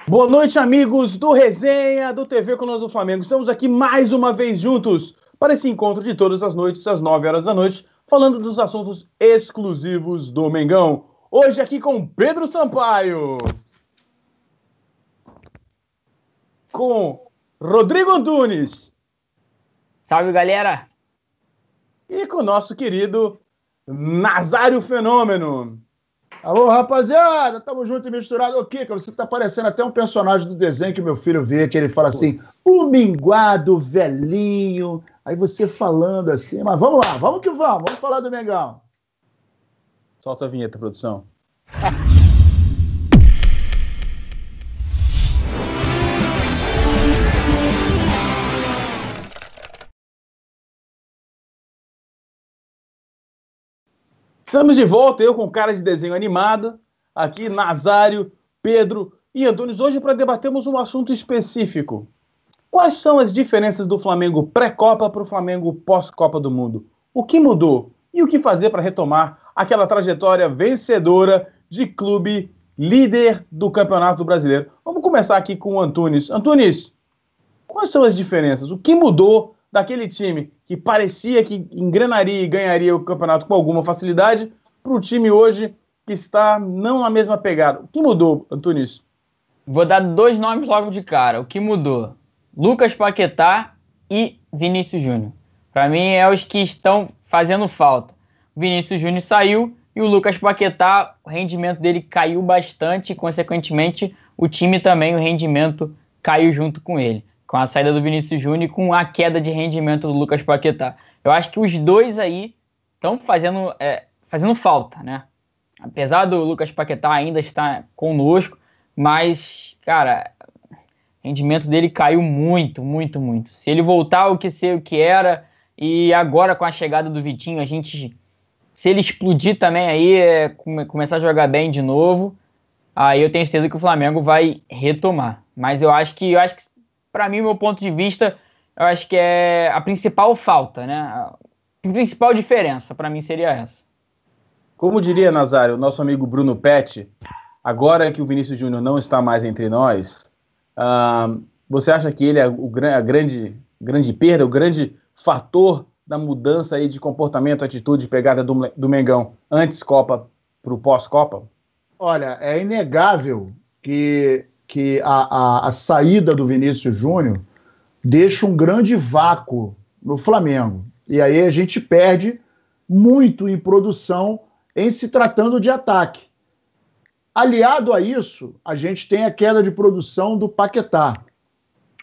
Boa noite, amigos do Resenha, do TV Coluna do Flamengo. Estamos aqui mais uma vez juntos para esse encontro de todas as noites, às 9 horas da noite, falando dos assuntos exclusivos do Mengão. Hoje aqui com Pedro Sampaio, com Rodrigo Antunes. Salve, galera! E com o nosso querido Nazário Fenômeno. Alô, rapaziada, tamo junto e misturado. Ô, Kika, você tá parecendo até um personagem do desenho que meu filho vê, que ele fala assim, o minguado velhinho. Aí você falando assim, mas vamos lá, vamos que vamos falar do Mengão. Solta a vinheta, produção. Estamos de volta, eu com cara de desenho animado, aqui Nazário, Pedro e Antunes, hoje para debatermos um assunto específico. Quais são as diferenças do Flamengo pré-Copa para o Flamengo pós-Copa do Mundo? O que mudou? E o que fazer para retomar aquela trajetória vencedora de clube líder do Campeonato Brasileiro? Vamos começar aqui com o Antunes. Antunes, quais são as diferenças? O que mudou daquele time que parecia que engrenaria e ganharia o campeonato com alguma facilidade para o time hoje que está não na mesma pegada? O que mudou, Antunes? Vou dar dois nomes logo de cara. O que mudou? Lucas Paquetá e Vinícius Júnior. Para mim, é os que estão fazendo falta. O Vinícius Júnior saiu e o Lucas Paquetá, o rendimento dele caiu bastante e, consequentemente, o time também, o rendimento caiu junto com ele. Com a saída do Vinícius Júnior e com a queda de rendimento do Lucas Paquetá. Eu acho que os dois aí estão fazendo falta, né? Apesar do Lucas Paquetá ainda estar conosco, mas, cara, o rendimento dele caiu muito, muito, muito. Se ele voltar o que era, e agora com a chegada do Vitinho, se ele explodir também aí, começar a jogar bem de novo, aí eu tenho certeza que o Flamengo vai retomar. Mas eu acho que para mim, meu ponto de vista, eu acho que é a principal falta, né? A principal diferença, para mim, seria essa. Como diria, Nazário, nosso amigo Bruno Petti, agora que o Vinícius Júnior não está mais entre nós, você acha que ele é a grande perda, o grande fator da mudança aí de comportamento, atitude, pegada do Mengão antes Copa para o pós-Copa? Olha, é inegável que a saída do Vinícius Júnior deixa um grande vácuo no Flamengo. E aí a gente perde muito em produção em se tratando de ataque. Aliado a isso, a gente tem a queda de produção do Paquetá.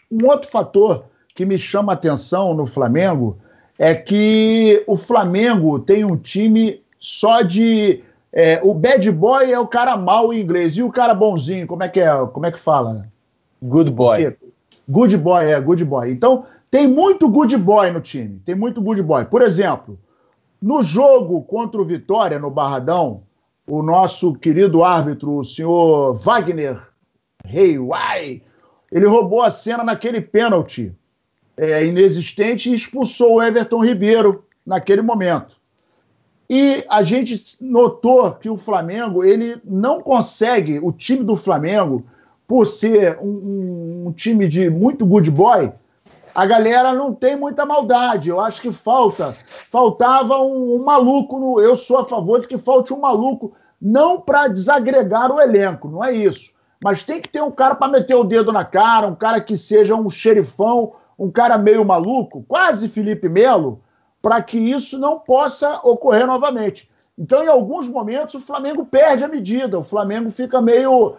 Um outro fator que me chama a atenção no Flamengo é que o Flamengo tem um time só de... o bad boy é o cara mau em inglês. E o cara bonzinho, como é que fala? Good boy. Good boy, good boy. Então, tem muito good boy no time. Tem muito good boy. Por exemplo, no jogo contra o Vitória, no Barradão, o nosso querido árbitro, o senhor Wagner Rei, ele roubou a cena naquele pênalti inexistente e expulsou o Everton Ribeiro naquele momento. E a gente notou que o Flamengo, ele não consegue, o time do Flamengo, por ser um time de muito good boy, a galera não tem muita maldade. Eu acho que faltava um maluco. Eu sou a favor de que falte um maluco, não para desagregar o elenco, não é isso. Mas tem que ter um cara para meter o dedo na cara, um cara que seja um xerifão, um cara meio maluco, quase Felipe Melo, para que isso não possa ocorrer novamente. Então, em alguns momentos, o Flamengo perde a medida, o Flamengo fica meio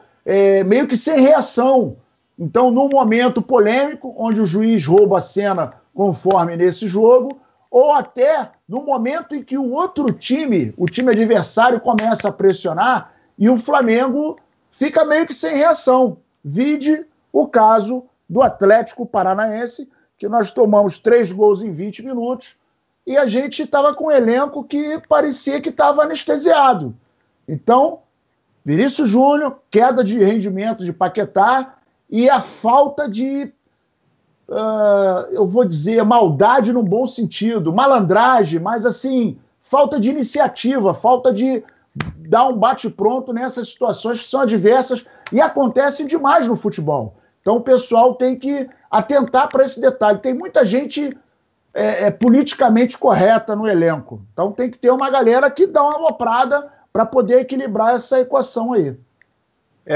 que sem reação. Então, num momento polêmico, onde o juiz rouba a cena conforme nesse jogo, ou até no momento em que o outro time, o time adversário, começa a pressionar e o Flamengo fica meio que sem reação. Vide o caso do Atlético Paranaense, que nós tomamos 3 gols em 20 minutos, e a gente estava com um elenco que parecia que estava anestesiado. Então, Vinícius Júnior, queda de rendimento de Paquetá e a falta de, eu vou dizer, maldade no bom sentido, malandragem, mas assim, falta de iniciativa, falta de dar um bate-pronto nessas situações que são adversas e acontecem demais no futebol. Então o pessoal tem que atentar para esse detalhe. Tem muita gente politicamente correta no elenco. Então tem que ter uma galera que dá uma aloprada para poder equilibrar essa equação aí.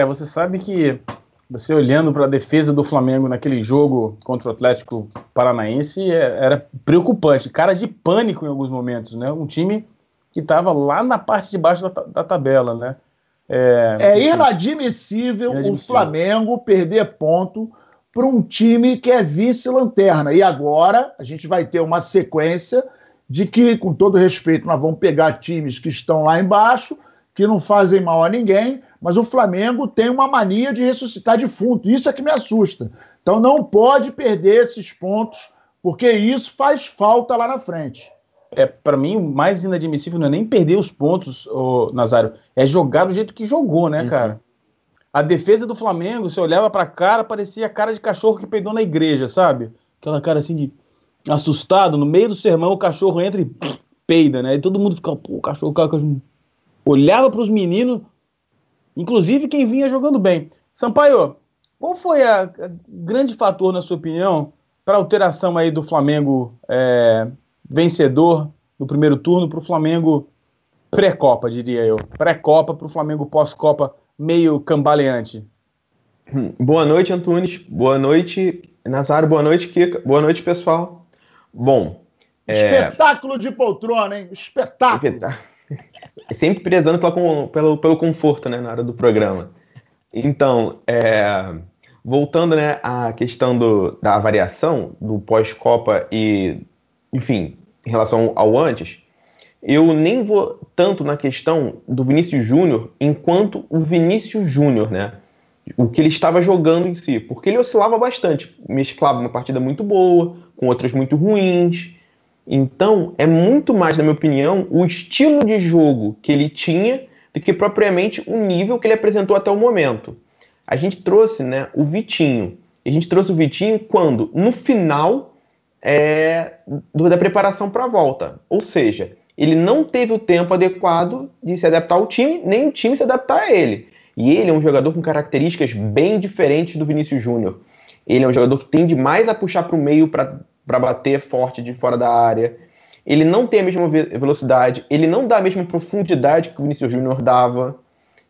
Você sabe que você olhando para a defesa do Flamengo naquele jogo contra o Atlético Paranaense era preocupante, cara de pânico em alguns momentos, né? Um time que estava lá na parte de baixo da tabela, né? Inadmissível o Flamengo perder ponto para um time que é vice-lanterna. E agora a gente vai ter uma sequência de que, com todo respeito, nós vamos pegar times que estão lá embaixo, que não fazem mal a ninguém, mas o Flamengo tem uma mania de ressuscitar defunto. Isso é que me assusta. Então não pode perder esses pontos, porque isso faz falta lá na frente. Para mim, o mais inadmissível não é nem perder os pontos, Nazário, é jogar do jeito que jogou, né, cara? A defesa do Flamengo, você olhava pra cara, parecia cara de cachorro que peidou na igreja, sabe? Aquela cara assim de assustado, no meio do sermão o cachorro entra e peida, né? E todo mundo fica, o cachorro olhava pros meninos, inclusive quem vinha jogando bem. Sampaio, qual foi a grande fator, na sua opinião, para a alteração aí do Flamengo vencedor no primeiro turno para o Flamengo pré-Copa, diria eu? Pré-Copa para o Flamengo pós-Copa meio cambaleante. Boa noite, Antunes. Boa noite, Nazário. Boa noite, Kika. Boa noite, pessoal. Bom... Espetáculo de poltrona, hein? Espetáculo. Sempre prezando pelo conforto, né, na hora do programa. Então, voltando, né, à questão da variação do pós-Copa e, enfim, em relação ao antes, eu nem vou tanto na questão do Vinícius Júnior enquanto o Vinícius Júnior, né? O que ele estava jogando em si, porque ele oscilava bastante, mesclava uma partida muito boa com outras muito ruins. Então, é muito mais, na minha opinião, o estilo de jogo que ele tinha do que propriamente o nível que ele apresentou até o momento. A gente trouxe, né, o Vitinho. E a gente trouxe o Vitinho quando? No final da preparação para a volta. Ou seja, ele não teve o tempo adequado de se adaptar ao time, nem o time se adaptar a ele. E ele é um jogador com características bem diferentes do Vinícius Júnior. Ele é um jogador que tende mais a puxar para o meio para bater forte de fora da área. Ele não tem a mesma velocidade, ele não dá a mesma profundidade que o Vinícius Júnior dava,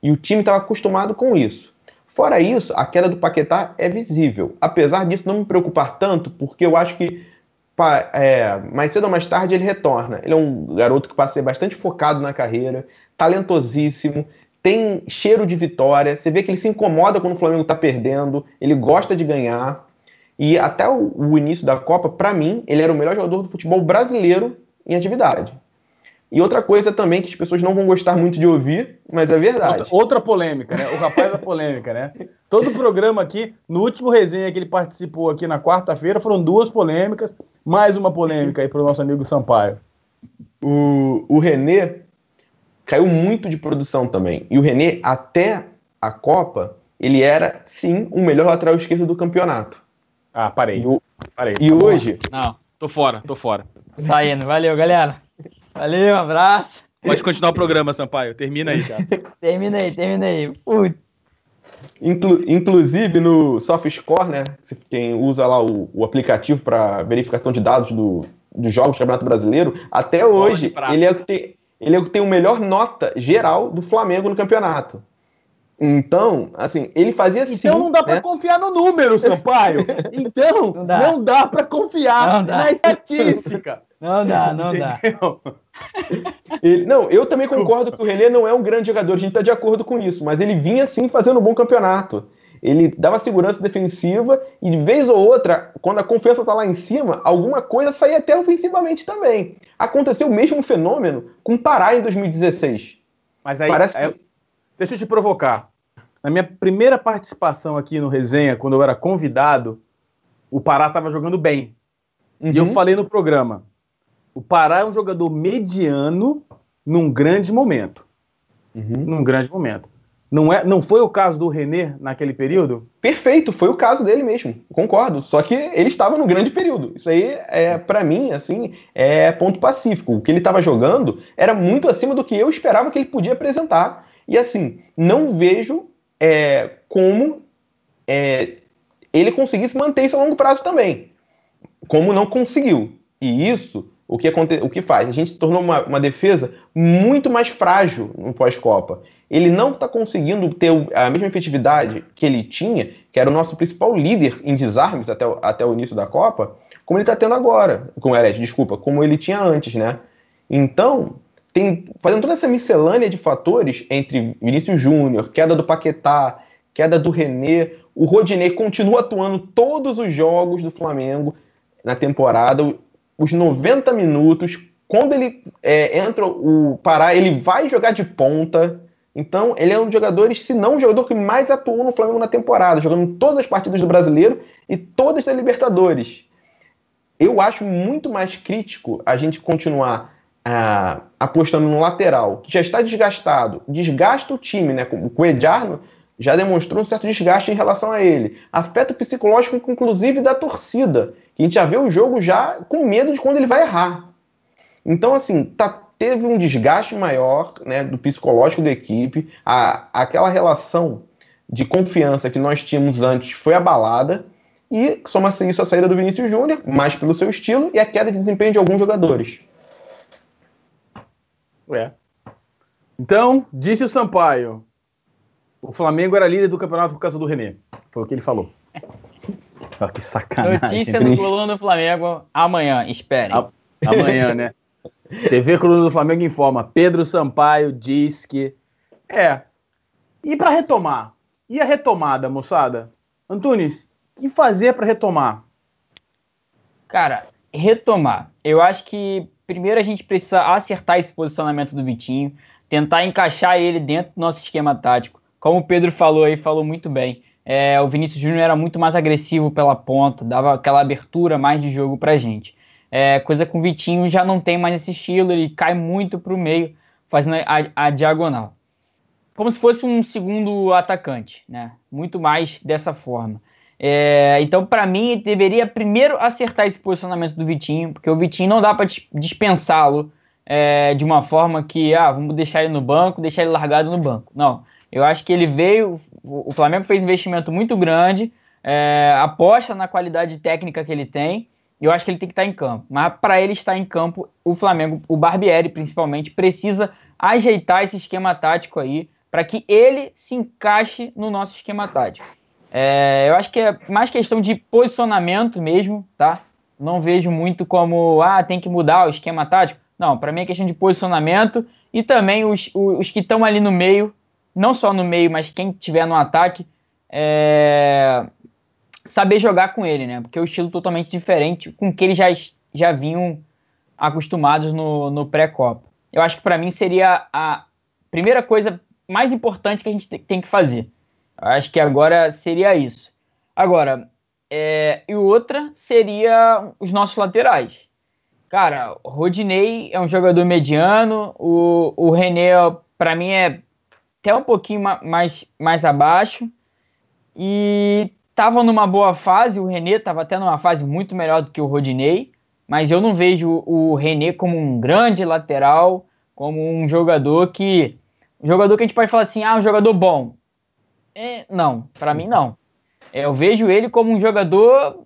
e o time estava acostumado com isso. Fora isso, a queda do Paquetá é visível. Apesar disso não me preocupar tanto, porque eu acho que mais cedo ou mais tarde ele retorna. Ele é um garoto que passa a ser bastante focado na carreira, talentosíssimo, tem cheiro de vitória, você vê que ele se incomoda quando o Flamengo está perdendo, ele gosta de ganhar. E até o início da Copa, para mim, ele era o melhor jogador do futebol brasileiro em atividade. E outra coisa também que as pessoas não vão gostar muito de ouvir, mas é verdade. Outra polêmica, né? O rapaz da polêmica, né? Todo programa aqui, no último resenha que ele participou aqui na quarta-feira, foram 2 polêmicas, mais uma polêmica aí para o nosso amigo Sampaio. O René caiu muito de produção também. E o René, até a Copa, ele era, sim, o melhor lateral esquerdo do campeonato. Parei. E hoje... Não, tô fora. Saindo. Valeu, galera. Valeu, um abraço. Pode continuar o programa, Sampaio. Termina aí, cara. Termina aí. Putz. Inclusive no SofaScore, né? Quem usa lá o aplicativo para verificação de dados dos jogos do Campeonato Brasileiro, até hoje ele é o que tem o melhor nota geral do Flamengo no campeonato. Então, assim, ele fazia assim. Então não dá pra confiar no número, Sampaio. Então não dá pra confiar na estatística. Não dá. Eu também concordo que o René não é um grande jogador, a gente tá de acordo com isso, mas ele vinha sim fazendo um bom campeonato. Ele dava segurança defensiva e de vez ou outra, quando a confiança tá lá em cima, alguma coisa saía até ofensivamente também. Aconteceu o mesmo fenômeno com o Pará em 2016. Mas aí, deixa eu te provocar. Na minha primeira participação aqui no Resenha, quando eu era convidado, o Pará estava jogando bem. E eu falei no programa, o Pará é um jogador mediano num grande momento. Não foi o caso do René naquele período? Perfeito, foi o caso dele mesmo, concordo. Só que ele estava no grande período. Isso aí, para mim, assim, é ponto pacífico. O que ele estava jogando era muito acima do que eu esperava que ele podia apresentar. E assim, não vejo como ele conseguisse manter isso a longo prazo também. Como não conseguiu. E isso, o que faz? A gente se tornou uma defesa muito mais frágil no pós-Copa. Ele não está conseguindo ter a mesma efetividade que ele tinha, que era o nosso principal líder em desarmes até o início da Copa, como ele está tendo agora. Como ele tinha antes, né? Então, fazendo toda essa miscelânea de fatores entre Vinícius Júnior, queda do Paquetá, queda do René, o Rodinei continua atuando todos os jogos do Flamengo na temporada, os 90 minutos, quando ele entra o Pará, ele vai jogar de ponta. Então, ele é um dos jogadores, se não o jogador que mais atuou no Flamengo na temporada, jogando todas as partidas do Brasileiro e todas da Libertadores. Eu acho muito mais crítico a gente continuar apostando no lateral, que já está desgastado, desgasta o time, né? O Edjarno já demonstrou um certo desgaste em relação a ele. Afeta o psicológico, inclusive, da torcida. A gente já vê o jogo já com medo de quando ele vai errar. Então, assim, teve um desgaste maior, né, do psicológico da equipe. Aquela relação de confiança que nós tínhamos antes foi abalada. E soma-se isso a saída do Vinícius Júnior, mais pelo seu estilo, e a queda de desempenho de alguns jogadores. Então, disse o Sampaio, o Flamengo era líder do campeonato por causa do René. Foi o que ele falou. Que sacanagem. Notícia do Coluna do Flamengo amanhã, esperem. Amanhã, né? TV Coluna do Flamengo informa. Pedro Sampaio diz que... E para retomar? E a retomada, moçada? Antunes, o que fazer para retomar? Cara, retomar. Eu acho que primeiro a gente precisa acertar esse posicionamento do Vitinho, tentar encaixar ele dentro do nosso esquema tático. Como o Pedro falou aí, falou muito bem. O Vinícius Júnior era muito mais agressivo pela ponta, dava aquela abertura mais de jogo pra gente. Coisa com o Vitinho já não tem mais esse estilo, ele cai muito pro meio, fazendo a diagonal. Como se fosse um segundo atacante, né? Muito mais dessa forma. Então, para mim, deveria primeiro acertar esse posicionamento do Vitinho, porque o Vitinho não dá para dispensá-lo de uma forma que, vamos deixar ele no banco, deixar ele largado no banco. Não, eu acho que ele veio, o Flamengo fez um investimento muito grande, aposta na qualidade técnica que ele tem, e eu acho que ele tem que estar em campo. Mas para ele estar em campo, o Flamengo, o Barbieri principalmente, precisa ajeitar esse esquema tático aí, para que ele se encaixe no nosso esquema tático. Eu acho que é mais questão de posicionamento mesmo, tá? Não vejo muito como, tem que mudar o esquema tático. Não, para mim é questão de posicionamento e também os que estão ali no meio, não só no meio, mas quem estiver no ataque, saber jogar com ele, né? Porque é um estilo totalmente diferente com que eles já vinham acostumados no pré-Copa. Eu acho que para mim seria a primeira coisa mais importante que a gente tem que fazer. Eu acho que agora seria isso. Agora, e outra seria os nossos laterais. Cara, o Rodinei é um jogador mediano, o René, para mim, é até um pouquinho mais abaixo, e estava numa boa fase, o René estava até numa fase muito melhor do que o Rodinei, mas eu não vejo o René como um grande lateral, como um jogador que a gente pode falar assim, um jogador bom. Não, para mim não. Eu vejo ele como um jogador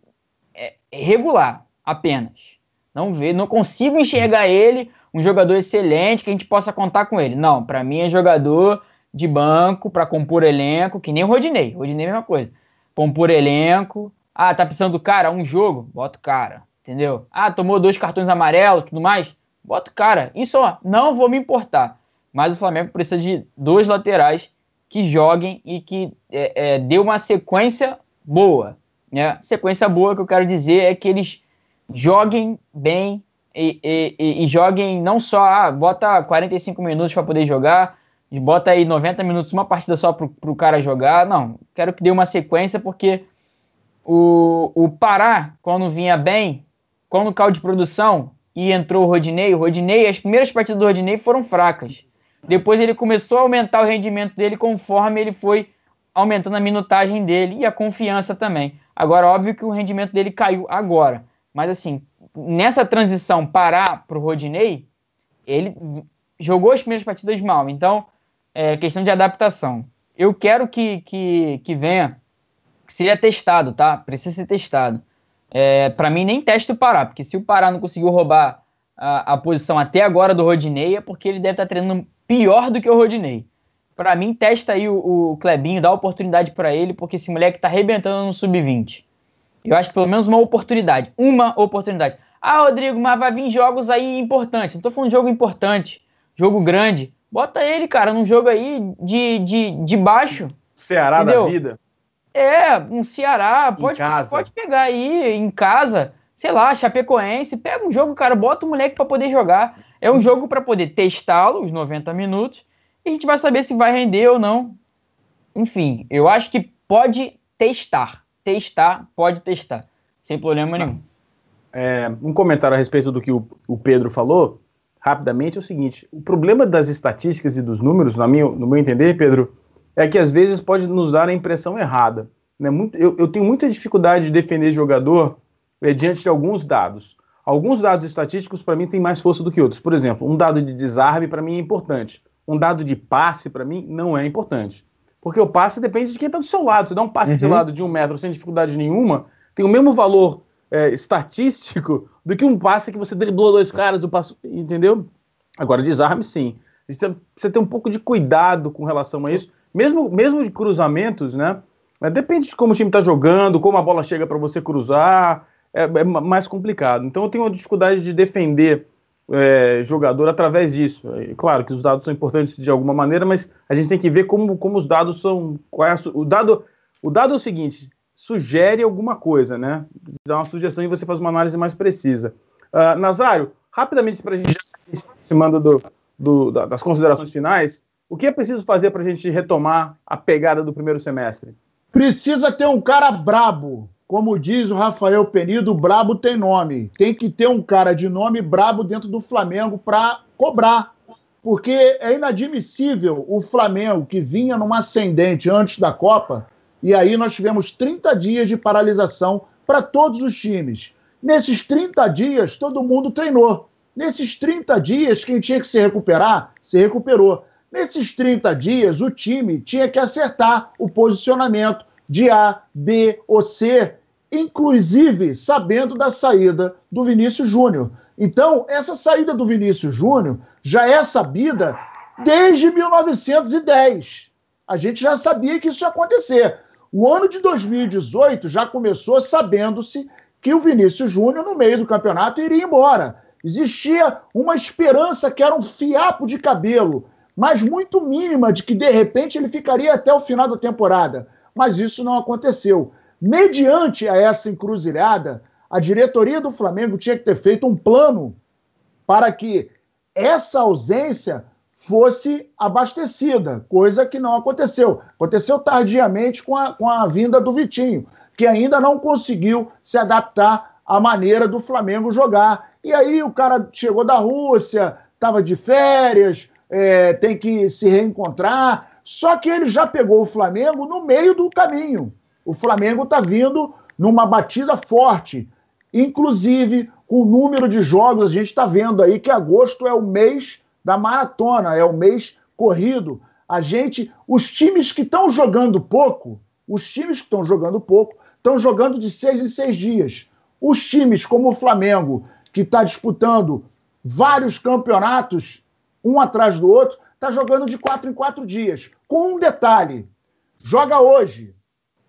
regular, apenas. Não consigo enxergar ele um jogador excelente que a gente possa contar com ele. Não, para mim é jogador de banco para compor elenco, que nem o Rodinei. Rodinei é a mesma coisa. Compor elenco. Tá precisando do cara? Um jogo? Bota o cara. Entendeu? Tomou 2 cartões amarelos, tudo mais? Bota o cara. Isso, não vou me importar. Mas o Flamengo precisa de 2 laterais que joguem e que dê uma sequência boa. Né? Sequência boa que eu quero dizer é que eles joguem bem e joguem não só, bota 45 minutos para poder jogar, bota aí 90 minutos, uma partida só pro cara jogar. Não, quero que dê uma sequência, porque o Pará, quando vinha bem, quando caiu de produção e entrou o Rodinei, as primeiras partidas do Rodinei foram fracas. Depois ele começou a aumentar o rendimento dele conforme ele foi aumentando a minutagem dele e a confiança também. Agora, óbvio que o rendimento dele caiu agora. Mas, assim, nessa transição parar para o Rodinei, ele jogou as primeiras partidas mal. Então, é questão de adaptação. Eu quero que venha, que seja testado, tá? Precisa ser testado. Para mim, nem teste o Pará, porque se o Pará não conseguiu roubar a posição até agora do Rodinei, é porque ele deve estar treinando pior do que o Rodinei. Para mim, testa aí o Clebinho, dá oportunidade para ele, porque esse moleque tá arrebentando no sub-20. Eu acho que pelo menos uma oportunidade. Ah, Rodrigo, mas vai vir jogos aí importantes. Não tô falando de jogo importante, jogo grande. Bota ele, cara, num jogo aí de baixo. Ceará, entendeu? Da vida. Um Ceará. Pode pegar aí em casa, sei lá, Chapecoense. Pega um jogo, cara, bota o moleque para poder jogar. É um jogo para poder testá-lo, os 90 minutos, e a gente vai saber se vai render ou não. Enfim, eu acho que pode testar. Pode testar. Sem problema nenhum. Um comentário a respeito do que o Pedro falou, rapidamente, é o seguinte. O problema das estatísticas e dos números, no meu entender, Pedro, é que às vezes pode nos dar a impressão errada. Né? Eu tenho muita dificuldade de defender jogador diante de alguns dados. Alguns dados estatísticos, para mim, têm mais força do que outros. Por exemplo, um dado de desarme, para mim, é importante. Um dado de passe, para mim, não é importante. Porque o passe depende de quem está do seu lado. Você dá um passe de lado de 1 metro sem dificuldade nenhuma, tem o mesmo valor estatístico do que um passe que você driblou 2 caras, do passo, entendeu? Agora, desarme, sim. Você precisa ter um pouco de cuidado com relação a isso. Mesmo de cruzamentos, né? Depende de como o time está jogando, como a bola chega para você cruzar, é mais complicado. Então eu tenho uma dificuldade de defender jogador através disso. Claro que os dados são importantes de alguma maneira, mas a gente tem que ver como os dados são... O dado é o seguinte, sugere alguma coisa, né? Dá uma sugestão e você faz uma análise mais precisa. Nazário, rapidamente para a gente já se aproximando das considerações finais, o que é preciso fazer para a gente retomar a pegada do primeiro semestre? Precisa ter um cara brabo. Como diz o Rafael Penido, brabo tem nome. Tem que ter um cara de nome brabo dentro do Flamengo para cobrar. Porque é inadmissível o Flamengo, que vinha numa ascendente antes da Copa, e aí nós tivemos 30 dias de paralisação para todos os times. Nesses 30 dias, todo mundo treinou. Nesses 30 dias, quem tinha que se recuperar, se recuperou. Nesses 30 dias, o time tinha que acertar o posicionamento de A, B ou C, inclusive sabendo da saída do Vinícius Júnior. Então, essa saída do Vinícius Júnior já é sabida desde 1910. A gente já sabia que isso ia acontecer. O ano de 2018 já começou sabendo-se que o Vinícius Júnior, no meio do campeonato, iria embora. Existia uma esperança que era um fiapo de cabelo, mas muito mínima, de que, de repente, ele ficaria até o final da temporada. Mas isso não aconteceu. Mediante a essa encruzilhada, a diretoria do Flamengo tinha que ter feito um plano para que essa ausência fosse abastecida, coisa que não aconteceu. Aconteceu tardiamente com a vinda do Vitinho, que ainda não conseguiu se adaptar à maneira do Flamengo jogar. E aí o cara chegou da Rússia, estava de férias, tem que se reencontrar, só que ele já pegou o Flamengo no meio do caminho. O Flamengo está vindo numa batida forte, inclusive com o número de jogos. A gente está vendo aí que agosto é o mês da maratona, é o mês corrido. Os times que estão jogando pouco, estão jogando de 6 em 6 dias. Os times como o Flamengo, que está disputando vários campeonatos, um atrás do outro, está jogando de 4 em 4 dias. Com um detalhe, joga hoje,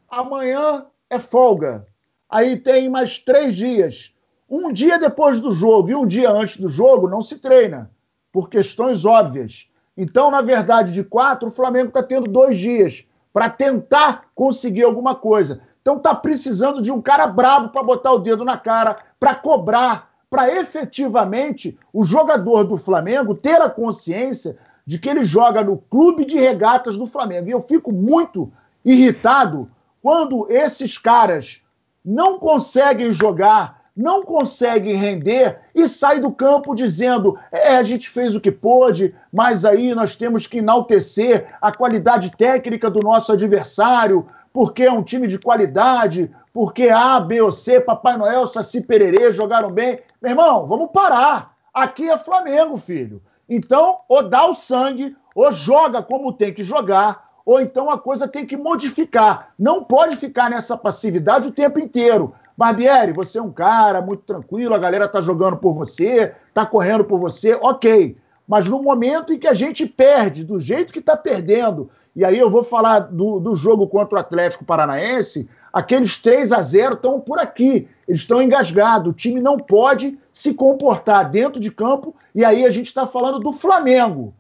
amanhã é folga, aí tem mais 3 dias. Um dia depois do jogo e um dia antes do jogo não se treina, por questões óbvias. Então, na verdade, de 4, o Flamengo está tendo 2 dias para tentar conseguir alguma coisa. Então está precisando de um cara brabo para botar o dedo na cara, para cobrar, para efetivamente o jogador do Flamengo ter a consciência de que ele joga no Clube de Regatas do Flamengo. E eu fico muito irritado quando esses caras não conseguem jogar não conseguem render e sai do campo dizendo a gente fez o que pôde, mas aí nós temos que enaltecer a qualidade técnica do nosso adversário, porque é um time de qualidade, porque A, B ou C, Papai Noel, Saci Pererê jogaram bem. Meu irmão, vamos parar. Aqui é Flamengo, filho. Então, ou dá o sangue, ou joga como tem que jogar, ou então a coisa tem que modificar. Não pode ficar nessa passividade o tempo inteiro. Barbieri, você é um cara muito tranquilo, a galera tá jogando por você, tá correndo por você, ok. Mas no momento em que a gente perde, do jeito que tá perdendo, e aí eu vou falar do jogo contra o Atlético Paranaense, aqueles 3-0 estão por aqui, eles estão engasgados, o time não pode se comportar dentro de campo, e aí a gente está falando do Flamengo.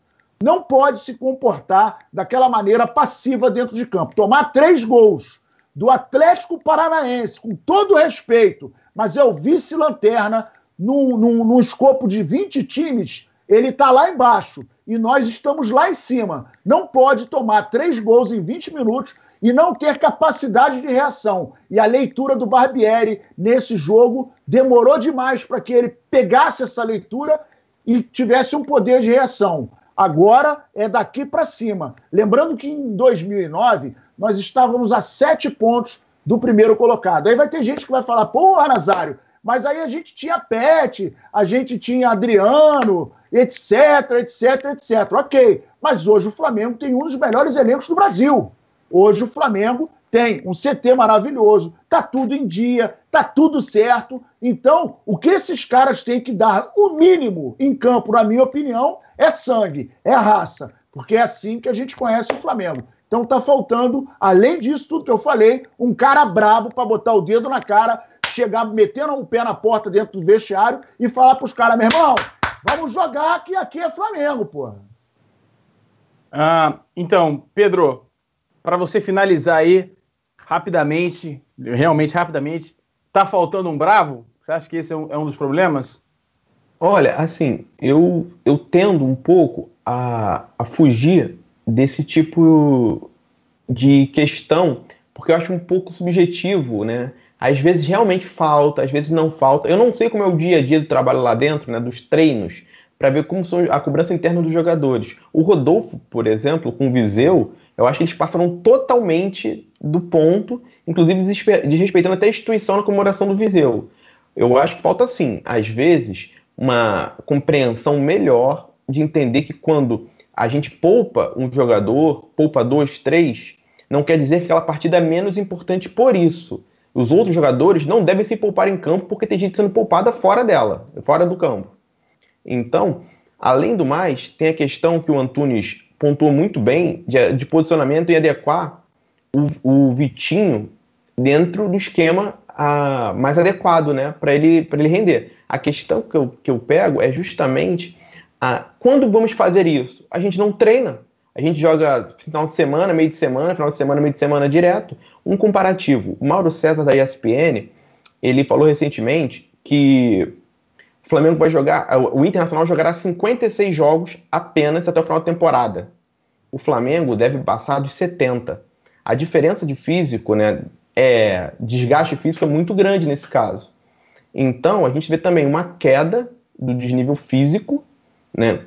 Não pode se comportar daquela maneira passiva dentro de campo. Tomar 3 gols do Atlético Paranaense, com todo respeito, mas é o vice-lanterna, num escopo de 20 times, ele está lá embaixo e nós estamos lá em cima. Não pode tomar 3 gols em 20 minutos e não ter capacidade de reação. E a leitura do Barbieri nesse jogo demorou demais para que ele pegasse essa leitura e tivesse um poder de reação. Agora é daqui para cima. Lembrando que em 2009 nós estávamos a 7 pontos do primeiro colocado. Aí vai ter gente que vai falar, pô, Nazário, mas aí a gente tinha Pet, a gente tinha Adriano, etc, etc, etc. Ok, mas hoje o Flamengo tem um dos melhores elencos do Brasil. Hoje o Flamengo tem um CT maravilhoso, tá tudo em dia, tá tudo certo. Então, o que esses caras têm que dar, o mínimo em campo, na minha opinião, é sangue, é raça, porque é assim que a gente conhece o Flamengo. Então tá faltando, além disso tudo que eu falei, um cara brabo para botar o dedo na cara, chegar metendo o pé na porta dentro do vestiário e falar pros caras, meu irmão, vamos jogar que aqui é Flamengo, porra. Então, Pedro, para você finalizar aí, rapidamente, realmente rapidamente, tá faltando um bravo? Você acha que esse é um dos problemas? Olha, assim, eu tendo um pouco a fugir desse tipo de questão, porque eu acho um pouco subjetivo, né? Às vezes realmente falta, às vezes não falta. Eu não sei como é o dia a dia do trabalho lá dentro, né, dos treinos, para ver como são a cobrança interna dos jogadores. O Rodolfo, por exemplo, com o Viseu, eu acho que eles passaram totalmente do ponto, inclusive desrespeitando até a instituição na comemoração do Viseu. Eu acho que falta, sim, às vezes, uma compreensão melhor de entender que quando a gente poupa um jogador, poupa 2, 3, não quer dizer que aquela partida é menos importante por isso. Os outros jogadores não devem se poupar em campo porque tem gente sendo poupada fora dela, fora do campo. Então, além do mais, tem a questão que o Antunes pontuou muito bem de posicionamento e adequar o Vitinho dentro do esquema mais adequado, né, para ele render. A questão que eu pego é justamente quando vamos fazer isso? A gente não treina. A gente joga final de semana, meio de semana, final de semana, meio de semana direto. Um comparativo. O Mauro César da ESPN, ele falou recentemente que o Flamengo vai jogar, o Internacional jogará 56 jogos apenas até o final da temporada. O Flamengo deve passar dos 70. A diferença de físico, né, desgaste físico é muito grande nesse caso. Então, a gente vê também uma queda do desnível físico, né,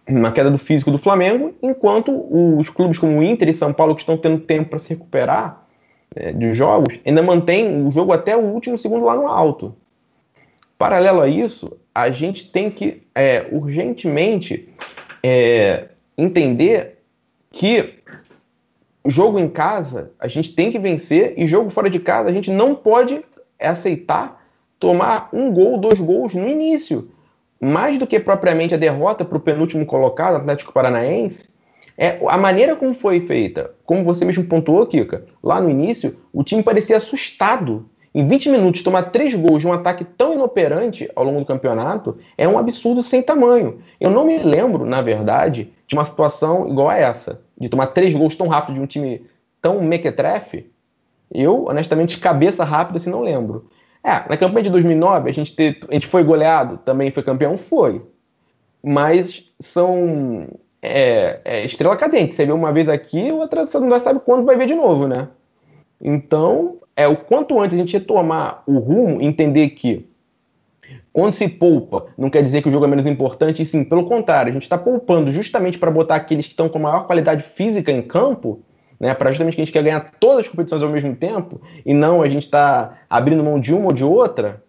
uma queda do físico do Flamengo, enquanto os clubes como o Inter e São Paulo, que estão tendo tempo para se recuperar de jogos, ainda mantém o jogo até o último segundo lá no alto. Paralelo a isso, a gente tem que urgentemente entender que jogo em casa a gente tem que vencer e jogo fora de casa a gente não pode aceitar tomar 1 gol, 2 gols no início. Mais do que propriamente a derrota para o penúltimo colocado, Atlético Paranaense, a maneira como foi feita. Como você mesmo pontuou, Kika, lá no início, o time parecia assustado. Em 20 minutos, tomar 3 gols de um ataque tão inoperante ao longo do campeonato é um absurdo sem tamanho. Eu não me lembro, na verdade, de uma situação igual a essa, de tomar 3 gols tão rápido de um time tão mequetrefe. Eu, honestamente, de cabeça rápida, assim, não lembro. Na campanha de 2009, a gente foi goleado, também foi campeão, foi. Mas são estrela cadente. Você vê uma vez aqui, outra você não sabe quando vai ver de novo, né? Então, o quanto antes a gente retomar o rumo, entender que quando se poupa, não quer dizer que o jogo é menos importante, e sim, pelo contrário, a gente está poupando justamente para botar aqueles que estão com maior qualidade física em campo, né, para justamente que a gente quer ganhar todas as competições ao mesmo tempo, e não a gente está abrindo mão de uma ou de outra,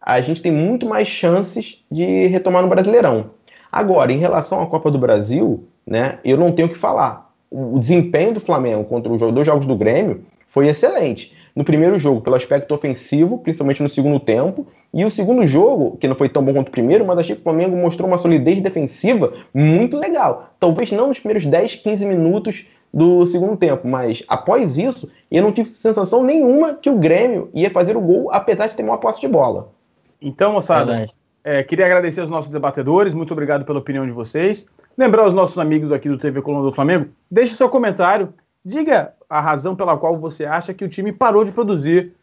a gente tem muito mais chances de retomar no Brasileirão. Agora, em relação à Copa do Brasil, né, eu não tenho o que falar. O desempenho do Flamengo contra os dois jogos do Grêmio foi excelente. No primeiro jogo, pelo aspecto ofensivo, principalmente no segundo tempo, e o segundo jogo, que não foi tão bom quanto o primeiro, mas achei que o Flamengo mostrou uma solidez defensiva muito legal. Talvez não nos primeiros 10, 15 minutos do segundo tempo, mas após isso, eu não tive sensação nenhuma que o Grêmio ia fazer o gol, apesar de ter maior posse de bola. Então, moçada, queria agradecer aos nossos debatedores, muito obrigado pela opinião de vocês. Lembrar aos nossos amigos aqui do TV Coluna do Flamengo, deixe seu comentário, diga a razão pela qual você acha que o time parou de produzir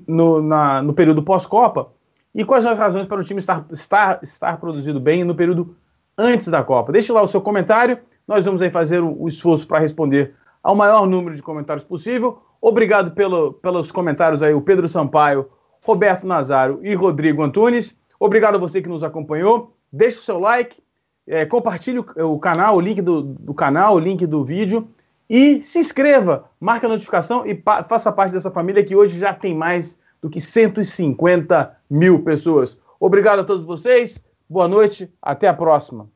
no período pós-Copa e quais as razões para o time estar produzindo bem no período antes da Copa. Deixe lá o seu comentário, nós vamos aí fazer o esforço para responder ao maior número de comentários possível. Obrigado pelos comentários aí, o Pedro Sampaio, Roberto Nazário e Rodrigo Antunes. Obrigado a você que nos acompanhou. Deixe o seu like, compartilhe o canal, o link do canal, o link do vídeo. E se inscreva, marque a notificação e faça parte dessa família que hoje já tem mais do que 150 mil pessoas. Obrigado a todos vocês, boa noite, até a próxima.